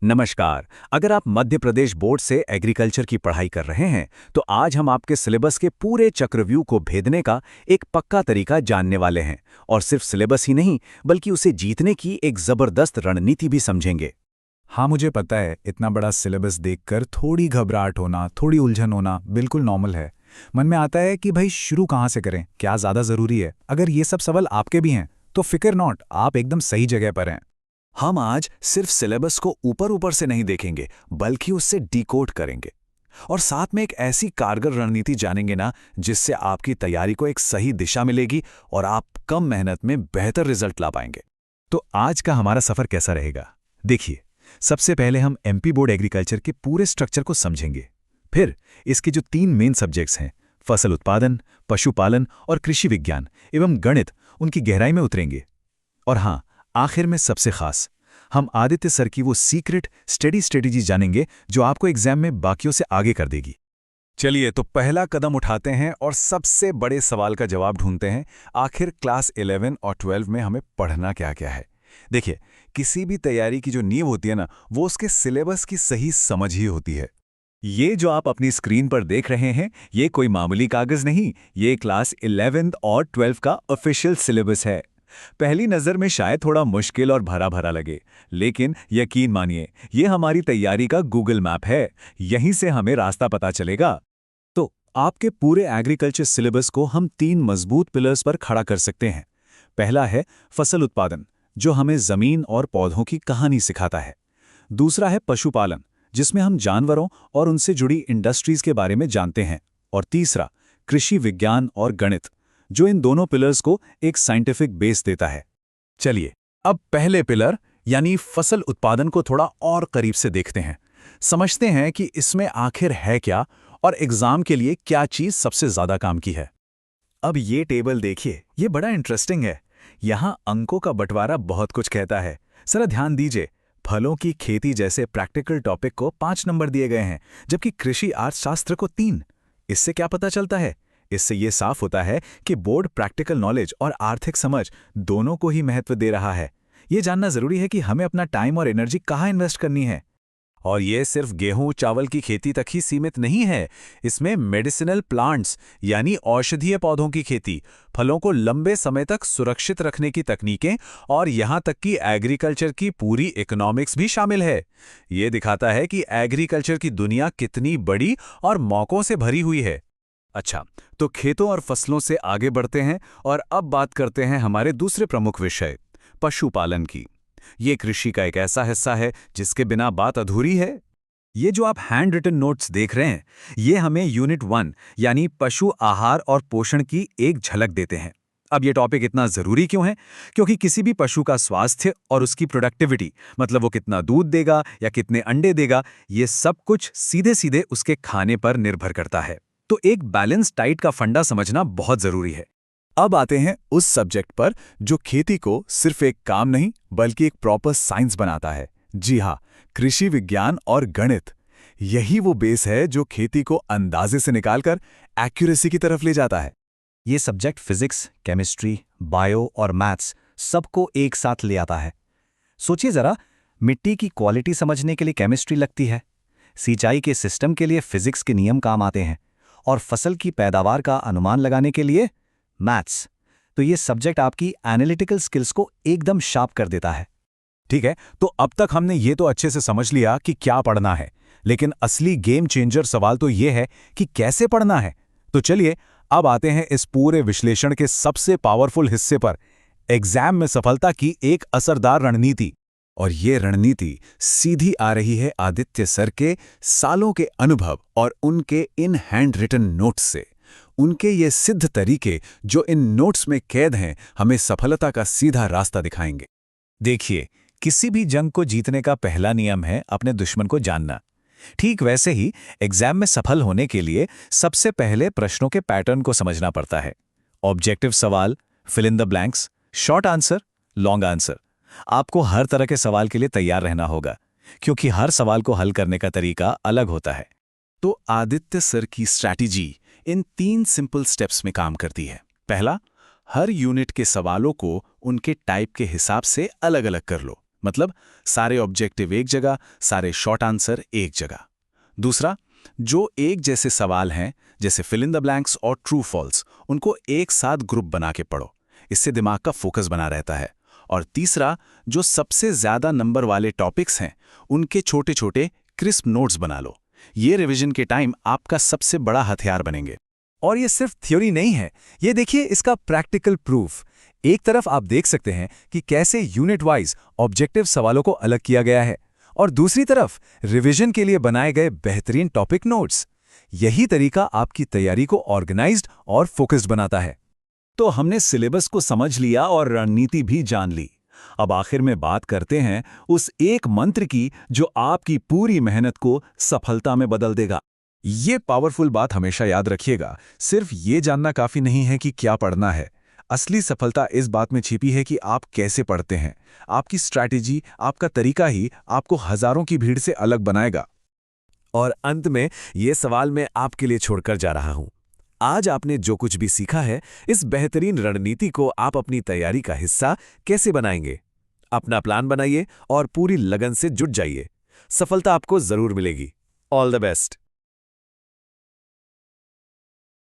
नमस्कार। अगर आप मध्य प्रदेश बोर्ड से एग्रीकल्चर की पढ़ाई कर रहे हैं तो आज हम आपके सिलेबस के पूरे चक्रव्यूह को भेदने का एक पक्का तरीका जानने वाले हैं और सिर्फ सिलेबस ही नहीं बल्कि उसे जीतने की एक जबरदस्त रणनीति भी समझेंगे। हाँ, मुझे पता है, इतना बड़ा सिलेबस देखकर थोड़ी घबराहट होना, थोड़ी उलझन होना बिल्कुल नॉर्मल है। मन में आता है कि भाई शुरू कहाँ से करें, क्या ज़्यादा ज़रूरी है। अगर ये सब सवाल आपके भी हैं तो फिक्र नॉट, आप एकदम सही जगह पर हैं। हम आज सिर्फ सिलेबस को ऊपर ऊपर से नहीं देखेंगे बल्कि उससे डिकोड करेंगे और साथ में एक ऐसी कारगर रणनीति जानेंगे ना जिससे आपकी तैयारी को एक सही दिशा मिलेगी और आप कम मेहनत में बेहतर रिजल्ट ला पाएंगे। तो आज का हमारा सफ़र कैसा रहेगा? देखिए, सबसे पहले हम एमपी बोर्ड एग्रीकल्चर के पूरे स्ट्रक्चर को समझेंगे। फिर इसके जो 3 मेन सब्जेक्ट्स हैं, फसल उत्पादन, पशुपालन और कृषि विज्ञान एवं गणित, उनकी गहराई में उतरेंगे। और हाँ, आखिर में सबसे खास, हम आदित्य सर की वो सीक्रेट स्टडी स्ट्रेटेजी जानेंगे जो आपको एग्जाम में बाकियों से आगे कर देगी। चलिए तो पहला कदम उठाते हैं और सबसे बड़े सवाल का जवाब ढूंढते हैं। आखिर क्लास 11 और 12 में हमें पढ़ना क्या क्या है। देखिए, किसी भी तैयारी की जो नींव होती है ना, वो उसके सिलेबस की सही समझ ही होती है। ये जो आप अपनी स्क्रीन पर देख रहे हैं, ये कोई मामूली कागज नहीं, ये क्लास 11 और 12 का ऑफिशियल सिलेबस है। पहली नज़र में शायद थोड़ा मुश्किल और भरा भरा लगे, लेकिन यकीन मानिए, ये हमारी तैयारी का गूगल मैप है। यहीं से हमें रास्ता पता चलेगा। तो आपके पूरे एग्रीकल्चर सिलेबस को हम 3 मजबूत पिलर्स पर खड़ा कर सकते हैं। पहला है फसल उत्पादन, जो हमें जमीन और पौधों की कहानी सिखाता है। दूसरा है पशुपालन, जिसमें हम जानवरों और उनसे जुड़ी इंडस्ट्रीज के बारे में जानते हैं। और तीसरा कृषि विज्ञान और गणित, जो इन दोनों पिलर्स को एक साइंटिफिक बेस देता है। चलिए, अब पहले पिलर यानी फसल उत्पादन को थोड़ा और करीब से देखते हैं। समझते हैं कि इसमें आखिर है क्या और एग्जाम के लिए क्या चीज सबसे ज्यादा काम की है। अब ये टेबल देखिए, ये बड़ा इंटरेस्टिंग है। यहाँ अंकों का बंटवारा बहुत कुछ कहता है। जरा ध्यान दीजिए, फलों की खेती जैसे प्रैक्टिकल टॉपिक को 5 नंबर दिए गए हैं, जबकि कृषि अर्थशास्त्र को 3। इससे क्या पता चलता है? इससे ये साफ होता है कि बोर्ड प्रैक्टिकल नॉलेज और आर्थिक समझ दोनों को ही महत्व दे रहा है। ये जानना जरूरी है कि हमें अपना टाइम और एनर्जी कहाँ इन्वेस्ट करनी है। और ये सिर्फ गेहूं चावल की खेती तक ही सीमित नहीं है। इसमें मेडिसिनल प्लांट्स यानी औषधीय पौधों की खेती, फलों को लंबे समय तक सुरक्षित रखने की तकनीकें और यहाँ तक कि एग्रीकल्चर की पूरी इकोनॉमिक्स भी शामिल है। ये दिखाता है कि एग्रीकल्चर की दुनिया कितनी बड़ी और मौकों से भरी हुई है। अच्छा, तो खेतों और फसलों से आगे बढ़ते हैं और अब बात करते हैं हमारे दूसरे प्रमुख विषय, पशुपालन की। ये कृषि का एक ऐसा हिस्सा है जिसके बिना बात अधूरी है। ये जो आप हैंड रिटन नोट्स देख रहे हैं, ये हमें यूनिट 1 यानी पशु आहार और पोषण की एक झलक देते हैं। अब ये टॉपिक इतना जरूरी क्यों है? क्योंकि किसी भी पशु का स्वास्थ्य और उसकी प्रोडक्टिविटी, मतलब वो कितना दूध देगा या कितने अंडे देगा, ये सब कुछ सीधे सीधे उसके खाने पर निर्भर करता है। तो एक बैलेंस डाइट का फंडा समझना बहुत जरूरी है। अब आते हैं उस सब्जेक्ट पर जो खेती को सिर्फ एक काम नहीं बल्कि एक प्रॉपर साइंस बनाता है। जी हाँ, कृषि विज्ञान और गणित। यही वो बेस है जो खेती को अंदाजे से निकालकर एक्यूरेसी की तरफ ले जाता है। ये सब्जेक्ट फिजिक्स, केमिस्ट्री, बायो और मैथ्स सबको एक साथ ले आता है। सोचिए जरा, मिट्टी की क्वालिटी समझने के लिए केमिस्ट्री लगती है, सिंचाई के सिस्टम के लिए फिजिक्स के नियम काम आते हैं और फसल की पैदावार का अनुमान लगाने के लिए मैथ्स। तो ये सब्जेक्ट आपकी एनालिटिकल स्किल्स को एकदम शार्प कर देता है। ठीक है, तो अब तक हमने ये तो अच्छे से समझ लिया कि क्या पढ़ना है, लेकिन असली गेम चेंजर सवाल तो ये है कि कैसे पढ़ना है। तो चलिए अब आते हैं इस पूरे विश्लेषण के सबसे पावरफुल हिस्से पर, एग्जाम में सफलता की एक असरदार रणनीति। और ये रणनीति सीधी आ रही है आदित्य सर के सालों के अनुभव और उनके इन हैंड रिटन नोट्स से। उनके ये सिद्ध तरीके जो इन नोट्स में कैद हैं, हमें सफलता का सीधा रास्ता दिखाएंगे। देखिए, किसी भी जंग को जीतने का पहला नियम है अपने दुश्मन को जानना। ठीक वैसे ही एग्जाम में सफल होने के लिए सबसे पहले प्रश्नों के पैटर्न को समझना पड़ता है। ऑब्जेक्टिव सवाल, fill in the blanks, short answer, long answer. आपको हर तरह के सवाल के लिए तैयार रहना होगा, क्योंकि हर सवाल को हल करने का तरीका अलग होता है। तो आदित्य सर की स्ट्रैटेजी इन 3 सिंपल स्टेप्स में काम करती है। पहला, हर यूनिट के सवालों को उनके टाइप के हिसाब से अलग अलग कर लो। मतलब सारे ऑब्जेक्टिव एक जगह, सारे शॉर्ट आंसर एक जगह। दूसरा, जो एक जैसे सवाल हैं जैसे फिल इन द ब्लैंक्स और ट्रू फॉल्स, उनको एक साथ ग्रुप बना के पढ़ो। इससे दिमाग का फोकस बना रहता है। और तीसरा, जो सबसे ज्यादा नंबर वाले टॉपिक्स हैं उनके छोटे छोटे क्रिस्प नोट्स बना लो। ये रिवीजन के टाइम आपका सबसे बड़ा हथियार बनेंगे। और ये सिर्फ थ्योरी नहीं है, ये देखिए इसका प्रैक्टिकल प्रूफ। एक तरफ आप देख सकते हैं कि कैसे यूनिट वाइज ऑब्जेक्टिव सवालों को अलग किया गया है, और दूसरी तरफ रिवीजन के लिए बनाए गए बेहतरीन टॉपिक नोट्स। यही तरीका आपकी तैयारी को ऑर्गेनाइज्ड और फोकस्ड बनाता है। तो हमने सिलेबस को समझ लिया और रणनीति भी जान ली। अब आखिर में बात करते हैं उस एक मंत्र की जो आपकी पूरी मेहनत को सफलता में बदल देगा। ये पावरफुल बात हमेशा याद रखिएगा, सिर्फ ये जानना काफी नहीं है कि क्या पढ़ना है। असली सफलता इस बात में छिपी है कि आप कैसे पढ़ते हैं। आपकी स्ट्रैटेजी, आपका तरीका ही आपको हजारों की भीड़ से अलग बनाएगा। और अंत में ये सवाल मैं आपके लिए छोड़कर जा रहा हूं। आज आपने जो कुछ भी सीखा है, इस बेहतरीन रणनीति को आप अपनी तैयारी का हिस्सा कैसे बनाएंगे? अपना प्लान बनाइए और पूरी लगन से जुट जाइए। सफलता आपको जरूर मिलेगी। All the best.